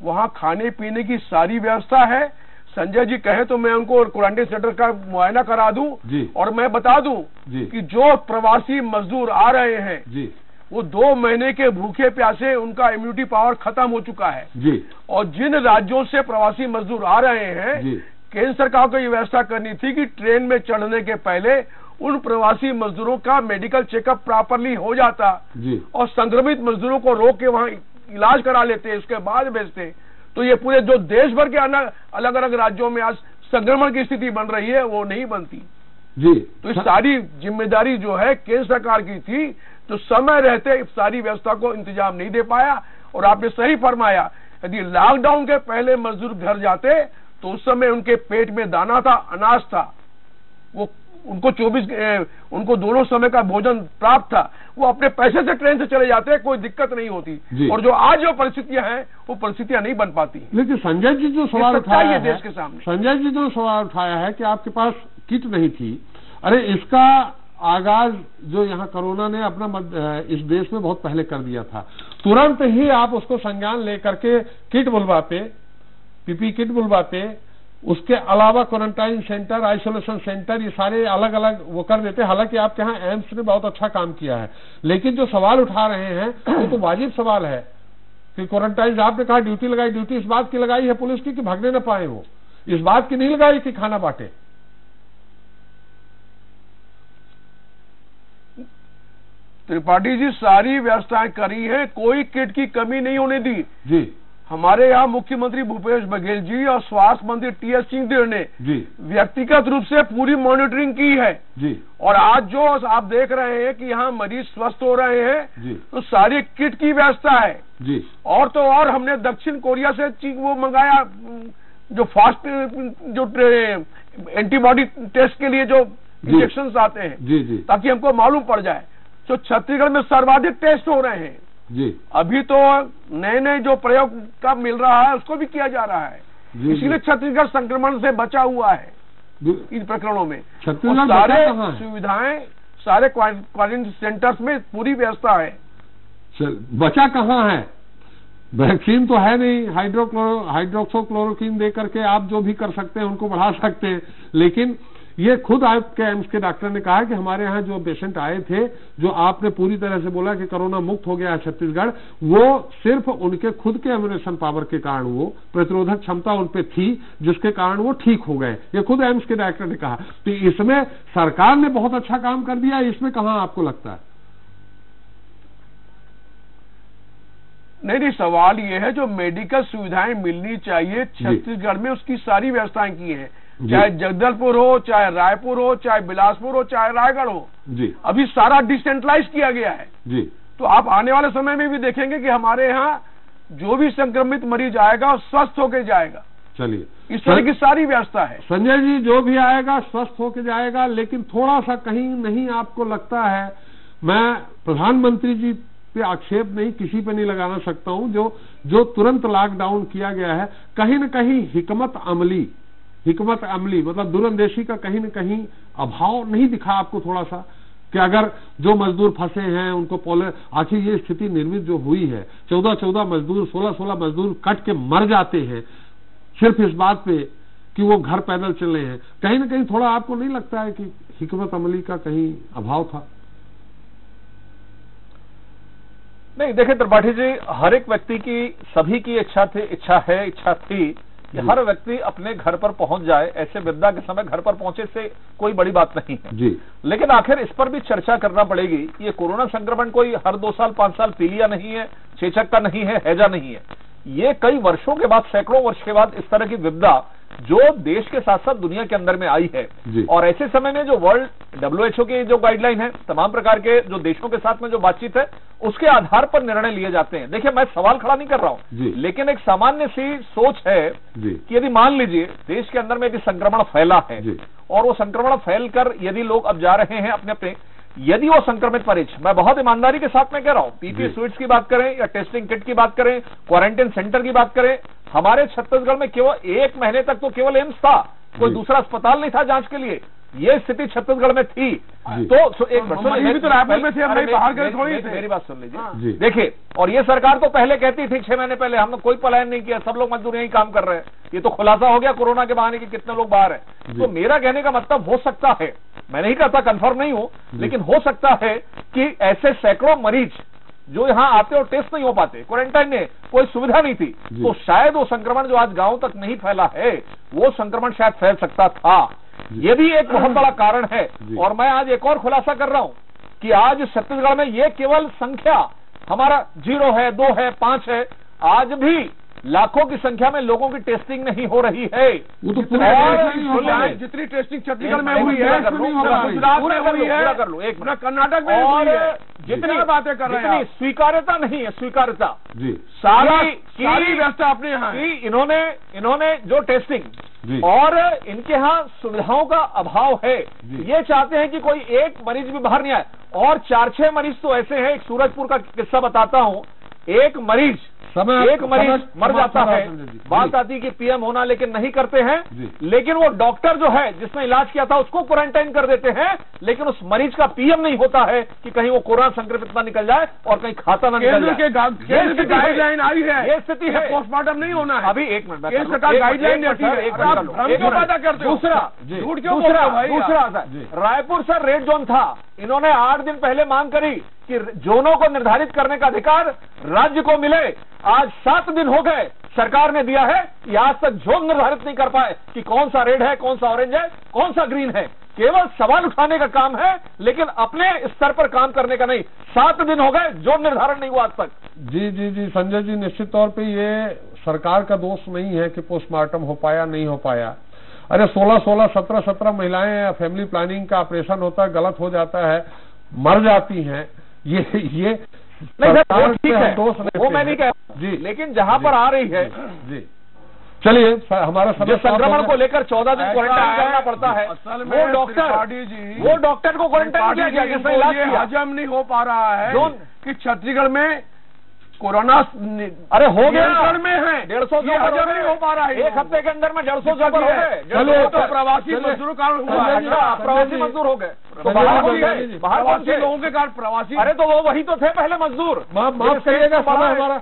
Speaker 6: वहां खाने पीने की सारी व्यवस्था है। संजय जी कहे तो मैं उनको क्वारंटाइन सेंटर का मुआयना करा दूं जी, और मैं बता दूं जी कि जो प्रवासी मजदूर आ रहे हैं जी, वो 2 महीने के भूखे प्यासे उनका इम्यूनिटी पावर खत्म हो चुका है जी। और जिन राज्यों से प्रवासी मजदूर आ रहे हैं जी, केंद्र सरकार को ये व्यवस्था करनी थी कि ट्रेन में चढ़ने के पहले उन प्रवासी मजदूरों का मेडिकल चेकअप प्रॉपरली हो जाता जी, और संक्रमित मजदूरों को रोक के वहां इलाज करा लेते, उसके बाद भेजते। तो ये पूरे जो देश भर के अलग अलग राज्यों में आज संक्रमण की स्थिति बन रही है, वो नहीं बनती जी। तो इस सारी जिम्मेदारी जो है केंद्र सरकार की थी, तो समय रहते सारी व्यवस्था को इंतजाम नहीं दे पाया। और आपने सही फरमाया, यदि लॉकडाउन के पहले मजदूर घर जाते तो उस समय उनके पेट में दाना था, अनाज था, वो उनको 24 उनको दोनों समय का भोजन प्राप्त था, वो अपने पैसे से ट्रेन से चले जाते, कोई दिक्कत नहीं होती। और जो आज जो परिस्थितियां हैं वो परिस्थितियां नहीं बन पाती।
Speaker 2: लेकिन संजय जी जो सवाल उठाया है देश के सामने, संजय जी जो सवाल उठाया है कि आपके पास किट नहीं थी, अरे इसका आगाज जो यहाँ कोरोना ने अपना इस देश में बहुत पहले कर दिया था। तुरंत ही आप उसको संज्ञान लेकर के किट बुलवाते, पीपी किट बुलवाते, उसके अलावा क्वारंटाइन सेंटर, आइसोलेशन सेंटर, ये सारे अलग अलग वो कर देते। हालांकि आपके यहाँ एम्स ने बहुत अच्छा काम किया है, लेकिन जो सवाल उठा रहे हैं वो तो वाजिब सवाल है कि क्वारंटाइन, आपने कहा ड्यूटी लगाई, ड्यूटी इस बात की लगाई है पुलिस की कि भागने न पाए, वो इस बात की नहीं लगाई कि खाना बांटे।
Speaker 6: त्रिपाठी जी सारी व्यवस्थाएं करी है, कोई किट की कमी नहीं होने दी जी। हमारे यहाँ मुख्यमंत्री भूपेश बघेल जी और स्वास्थ्य मंत्री टी.एस. सिंहदेव ने जी व्यक्तिगत रूप से पूरी मॉनिटरिंग की है जी। और आज जो आप देख रहे हैं कि यहाँ मरीज स्वस्थ हो रहे हैं जी, तो सारी किट की व्यवस्था है जी। और तो और हमने दक्षिण कोरिया से वो मंगाया, जो फास्ट जो एंटीबॉडी टेस्ट के लिए जो इंजेक्शन आते हैं जी जी, ताकि हमको मालूम पड़ जाए। जो छत्तीसगढ़ में सर्वाधिक टेस्ट हो रहे हैं जी, अभी तो नए नए जो प्रयोग का मिल रहा है उसको भी किया जा रहा है, इसीलिए छत्तीसगढ़ संक्रमण से बचा हुआ है इन प्रकरणों में। सारे सुविधाएं, सारे क्वारंटाइन सेंटर्स में पूरी व्यवस्था है।
Speaker 2: बचा कहाँ है? वैक्सीन तो है नहीं, हाइड्रोक्सोक्लोरोक्विन दे करके आप जो भी कर सकते हैं उनको बढ़ा सकते हैं। लेकिन ये खुद आपके एम्स के डॉक्टर ने कहा कि हमारे यहाँ जो पेशेंट आए थे, जो आपने पूरी तरह से बोला कि कोरोना मुक्त हो गया है छत्तीसगढ़, वो सिर्फ उनके खुद के इम्यूनेशन पावर के कारण, वो प्रतिरोधक क्षमता उन पे थी जिसके कारण वो ठीक हो गए। ये खुद एम्स के डॉक्टर ने कहा। तो इसमें सरकार ने बहुत अच्छा काम कर दिया, इसमें कहाँ आपको लगता है?
Speaker 6: नहीं, सवाल ये है जो मेडिकल सुविधाएं मिलनी चाहिए छत्तीसगढ़ में, उसकी सारी व्यवस्थाएं की हैं, चाहे जगदलपुर हो, चाहे रायपुर हो, चाहे बिलासपुर हो, चाहे रायगढ़ हो जी। अभी सारा डिसेंट्रलाइज किया गया है जी। तो आप आने वाले समय में भी देखेंगे कि हमारे यहाँ जो भी संक्रमित मरीज आएगा वो स्वस्थ होके जाएगा।
Speaker 2: चलिए,
Speaker 6: इस तरह की सारी व्यवस्था है।
Speaker 2: संजय जी, जो भी आएगा स्वस्थ होके जाएगा, लेकिन थोड़ा सा कहीं नहीं आपको लगता है, मैं प्रधानमंत्री जी पे आक्षेप नहीं, किसी पे नहीं लगाना सकता हूं, जो तुरंत लॉकडाउन किया गया है, कहीं न कहीं हिकमत अमली हिकमत अमली मतलब दूरंदेशी का कहीं न कहीं अभाव नहीं दिखा आपको थोड़ा सा, कि अगर जो मजदूर फंसे हैं उनको आखिर ये स्थिति निर्मित जो हुई है, 14-14 मजदूर 16-16 मजदूर कट के मर जाते हैं सिर्फ इस बात पे कि वो घर पैदल चल रहे हैं, कहीं ना कहीं थोड़ा आपको नहीं लगता है कि हिकमत अमली का कहीं अभाव था?
Speaker 7: नहीं, देखिए त्रिपाठी जी, हर एक व्यक्ति की, सभी की इच्छा थी कि हर व्यक्ति अपने घर पर पहुंच जाए। ऐसे विपदा के समय घर पर पहुंचे से कोई बड़ी बात नहीं है
Speaker 2: जी।
Speaker 7: लेकिन आखिर इस पर भी चर्चा करना पड़ेगी। ये कोरोना संक्रमण कोई हर 2 साल 5 साल पीलिया नहीं है, चेचक का नहीं है, हैजा नहीं है। ये कई वर्षों के बाद, सैकड़ों वर्ष के बाद इस तरह की विपदा जो देश के साथ साथ दुनिया के अंदर में आई है। और ऐसे समय में जो वर्ल्ड WHO की जो गाइडलाइन है, तमाम प्रकार के जो देशों के साथ में जो बातचीत है, उसके आधार पर निर्णय लिए जाते हैं। देखिए, मैं सवाल खड़ा नहीं कर रहा हूं, लेकिन एक सामान्य सी सोच है कि यदि मान लीजिए देश के अंदर में यदि संक्रमण फैला है और वो संक्रमण फैलकर यदि लोग अब जा रहे हैं अपने अपने, यदि वो संक्रमित मरीज, मैं बहुत ईमानदारी के साथ में कह रहा हूं, पीपीई स्वीट्स की बात करें या टेस्टिंग किट की बात करें, क्वारंटाइन सेंटर की बात करें, हमारे छत्तीसगढ़ में केवल 1 महीने तक तो केवल एम्स था, कोई दूसरा अस्पताल नहीं था जांच के लिए। ये स्थिति छत्तीसगढ़ में थी। तो एक
Speaker 6: भी तो रायपुर में थे, हम बाहर गए थोड़ी थे।
Speaker 7: मेरी बात सुन लीजिए। देखिए, और ये सरकार तो पहले कहती थी 6 महीने पहले, हमने कोई पलायन नहीं किया, सब लोग मजदूर यही काम कर रहे हैं। ये तो खुलासा हो गया कोरोना के बहाने कि कितने लोग बाहर हैं। तो मेरा कहने का मतलब, हो सकता है, मैं नहीं कहता, कंफर्म नहीं हूं, लेकिन हो सकता है कि ऐसे सैकड़ों मरीज जो यहां आते और टेस्ट नहीं हो पाते, क्वारंटाइन में कोई सुविधा नहीं थी, तो शायद वो संक्रमण जो आज गांव तक नहीं फैला है, वो संक्रमण शायद फैल सकता था। ये भी एक बहुत बड़ा कारण है। और मैं आज एक और खुलासा कर रहा हूं कि आज छत्तीसगढ़ में ये केवल संख्या हमारा 0 है, 2 है, 5 है, आज भी लाखों की संख्या में लोगों की टेस्टिंग नहीं हो रही है।
Speaker 6: वो तो जितनी टेस्टिंग छत्तीसगढ़ में हुई है, गुजरात में हुई है, कर्नाटक में हुई है, जितनी बातें कर रहे हैं,
Speaker 7: स्वीकार्यता नहीं है, स्वीकार्यता
Speaker 6: सारी व्यवस्था अपने यहाँ।
Speaker 7: इन्होंने जो टेस्टिंग और इनके यहाँ सुविधाओं का अभाव है, ये चाहते हैं कि कोई एक मरीज भी बाहर नहीं आए। और 4-6 मरीज तो ऐसे हैं, एक सूरजपुर का किस्सा बताता हूं, एक मरीज मर जाता है, बात आती है कि पीएम होना, लेकिन नहीं करते हैं। लेकिन वो डॉक्टर जो है जिसने इलाज किया था उसको क्वारंटाइन कर देते हैं, लेकिन उस मरीज का पीएम नहीं होता है कि कहीं वो कोरोना संक्रमित ना निकल जाए और कहीं खाता ना निकल जाए।
Speaker 6: केंद्र की गाइडलाइन आई है,
Speaker 7: ये स्थिति है।
Speaker 6: पोस्टमार्टम नहीं होना है।
Speaker 7: अभी 1 मिनट,
Speaker 6: केंद्र सरकार गाइडलाइन देती है,
Speaker 7: दूसरा रायपुर सर रेड जोन था, इन्होंने 8 दिन पहले मांग करी कि जोनों को निर्धारित करने का अधिकार राज्य को मिले। आज 7 दिन हो गए, सरकार ने दिया है कि आज तक जोन निर्धारित नहीं कर पाए कि कौन सा रेड है, कौन सा ऑरेंज है, कौन सा ग्रीन है। केवल सवाल उठाने का काम है, लेकिन अपने स्तर पर काम करने का नहीं। 7 दिन हो गए, जोन निर्धारण नहीं हुआ आज तक।
Speaker 2: जी संजय जी, निश्चित तौर पे ये सरकार का दोष नहीं है कि पोस्टमार्टम हो पाया नहीं हो पाया। अरे 16-16, 17-17 महिलाएं फैमिली प्लानिंग का ऑपरेशन होता है, गलत हो जाता है, मर जाती हैं। ये
Speaker 7: नहीं सर, ठीक है, वो मैं नहीं कह जी, लेकिन जहां पर आ रही है
Speaker 2: जी। चलिए, हमारा समय
Speaker 7: संक्रमण को लेकर 14 दिन क्वारंटाइन करना पड़ता है, वो डॉक्टर को क्वारंटाइन किया गया जिसने इलाज किया।
Speaker 6: हजम नहीं हो पा रहा है कि छत्तीसगढ़ में कोरोना
Speaker 7: अरे हो गया
Speaker 6: में है
Speaker 7: 150
Speaker 6: हजम नहीं हो पा रहा है।
Speaker 7: 1 हफ्ते के अंदर में 150 हो गए।
Speaker 6: तो प्रवासी मजदूरों कारण हुआ है,
Speaker 7: प्रवासी मजदूर हो गए,
Speaker 6: तो बाहर के लोगों के कारण प्रवासी।
Speaker 7: अरे तो वो वही तो थे पहले मजदूर।
Speaker 2: माफ करिएगा, समय हमारा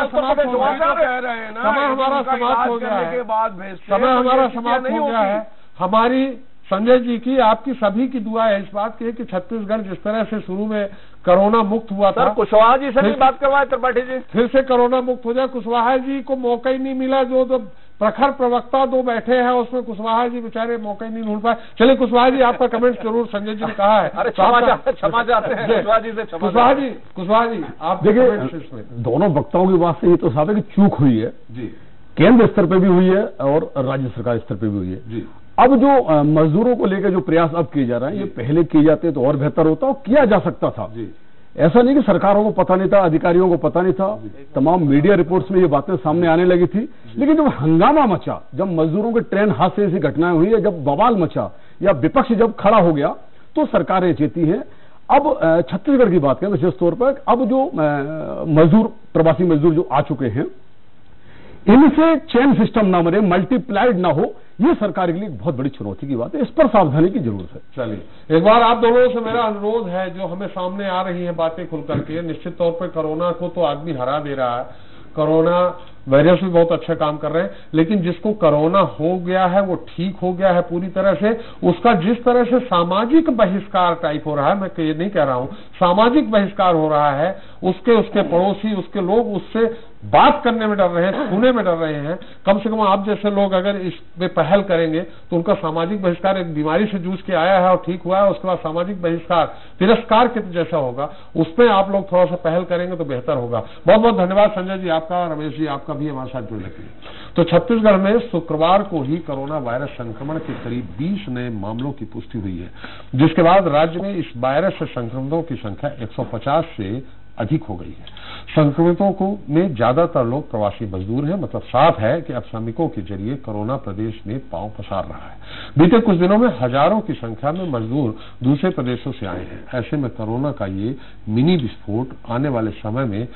Speaker 2: समाप्त हो गया है,
Speaker 6: समय हमारा समाप्त हो गया है।
Speaker 2: हमारी संजय जी की, आपकी सभी की दुआ है इस बात की कि छत्तीसगढ़ जिस तरह से शुरू में कोरोना मुक्त हुआ था,
Speaker 7: कुशवाहा जी से भी बात करवाए त्रिपाठी जी,
Speaker 2: फिर से कोरोना मुक्त हो जाए। कुशवाहा जी को मौका ही नहीं मिला, जो प्रखर प्रवक्ता 2 बैठे हैं उसमें कुशवाहा जी बेचारे मौका ही नहीं ढूंढ पाए। चलिए कुशवाहा जी, आपका कमेंट जरूर संजय जी ने कहा है।
Speaker 7: क्षमा चाहते हैं
Speaker 2: कुशवाहा जी आप
Speaker 8: देखिए, दोनों वक्ताओं की बात से ये तो साफ है कि चूक हुई है जी, केंद्र स्तर पे भी हुई है और राज्य सरकार स्तर पे भी हुई है जी। अब जो मजदूरों को लेकर जो प्रयास अब किए जा रहे हैं, ये पहले किए जाते तो और बेहतर होता और किया जा सकता था जी। ऐसा नहीं कि सरकारों को पता नहीं था, अधिकारियों को पता नहीं था, तमाम मीडिया रिपोर्ट्स में ये बातें सामने आने लगी थी। लेकिन जब हंगामा मचा, जब मजदूरों के ट्रेन हादसे से घटनाएं हुई है, जब बवाल मचा या विपक्ष जब खड़ा हो गया, तो सरकारें चेती हैं। अब छत्तीसगढ़ की बात करें विशेष तौर पर, अब जो मजदूर, प्रवासी मजदूर जो आ चुके हैं, इनसे चेन सिस्टम ना बने, मल्टीप्लाइड ना हो, ये सरकार के लिए एक बहुत बड़ी चुनौती की बात है, इस पर सावधानी की जरूरत है।
Speaker 2: चलिए, एक बार आप दोनों से मेरा अनुरोध है, जो हमें सामने आ रही है बातें खुल करके, निश्चित तौर पर कोरोना को तो आदमी हरा दे रहा है, कोरोना वायरस भी बहुत अच्छा काम कर रहे हैं, लेकिन जिसको कोरोना हो गया है वो ठीक हो गया है पूरी तरह से, उसका जिस तरह से सामाजिक बहिष्कार टाइप हो रहा है, मैं ये नहीं कह रहा हूं, सामाजिक बहिष्कार हो रहा है, उसके पड़ोसी, उसके लोग उससे बात करने में डर रहे हैं, छूने में डर रहे हैं। कम से कम आप जैसे लोग अगर इस पे पहल करेंगे तो उनका सामाजिक बहिष्कार, एक बीमारी से जूझ के आया है और ठीक हुआ है, उसके बाद सामाजिक बहिष्कार तिरस्कार के जैसा होगा, उसमें आप लोग थोड़ा सा पहल करेंगे तो बेहतर होगा। बहुत बहुत धन्यवाद संजय जी आपका, रमेश जी आपका भी हमारे साथ जुड़ने के लिए। तो छत्तीसगढ़ में शुक्रवार को ही कोरोना वायरस संक्रमण के करीब 20 नए मामलों की पुष्टि हुई है, जिसके बाद राज्य में इस वायरस से संक्रमितों की संख्या 150 से अधिक हो गई है। संक्रमितों को में ज्यादातर लोग प्रवासी मजदूर हैं, मतलब साफ है कि अब श्रमिकों के जरिए कोरोना प्रदेश में पांव पसार रहा है। बीते कुछ दिनों में हजारों की संख्या में मजदूर दूसरे प्रदेशों से आए हैं। ऐसे में कोरोना का ये मिनी विस्फोट आने वाले समय में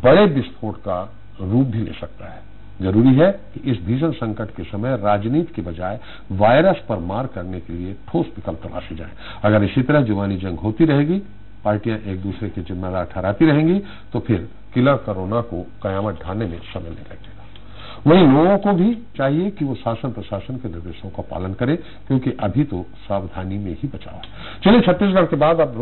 Speaker 2: बड़े विस्फोट का रूप भी ले सकता है। जरूरी है कि इस भीषण संकट के समय राजनीति के बजाय वायरस पर मार करने के लिए ठोस विकल्प तलाशी जाए। अगर इसी तरह जुबानी जंग होती रहेगी, पार्टियां एक दूसरे के जिम्मेदार ठहराती रहेंगी, तो फिर किलर कोरोना को कयामत ढाने में समय नहीं लगेगा। वहीं लोगों को भी चाहिए कि वो शासन प्रशासन के निर्देशों का पालन करें, क्योंकि अभी तो सावधानी में ही बचाव है। चलिए, छत्तीसगढ़ के बाद अब